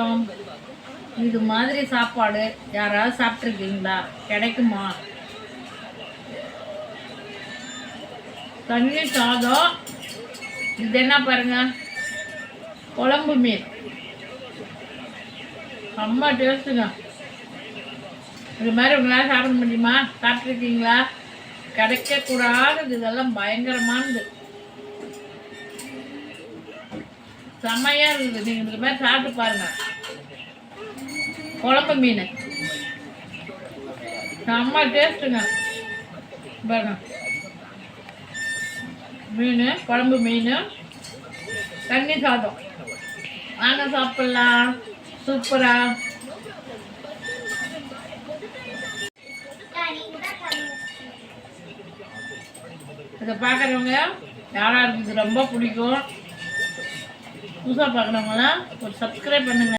வணக்கம். இது மாதிரி சாப்பாடு யாராவது சாப்பிட்ருக்கீங்களா? கிடைக்குமா? தண்ணி சாதம். இது என்ன பாருங்க, குழம்பு மீன். செம்ம டேஸ்ட்டுங்க. இது மாதிரி உங்களால் சாப்பிட முடியுமா? சாப்பிட்ருக்கீங்களா? கிடைக்கக்கூடாதது, இதெல்லாம் பயங்கரமானது, செம்மையாக இருக்குது. நீங்கள் இது மாதிரி சாப்பிட்டு பாருங்கள். குழம்பு மீன் செம்ம டேஸ்ட்டுங்க. பாருங்க, மீன், குழம்பு மீன், தண்ணி சாதம். வாங்க சாப்பிட்லாம். சூப்பராக. இதை பார்க்குறவங்க யாராருக்கு இது ரொம்ப பிடிக்கும், புதுசாக பார்க்குறவங்களாம் ஒரு சப்ஸ்கிரைப் பண்ணுங்கள்.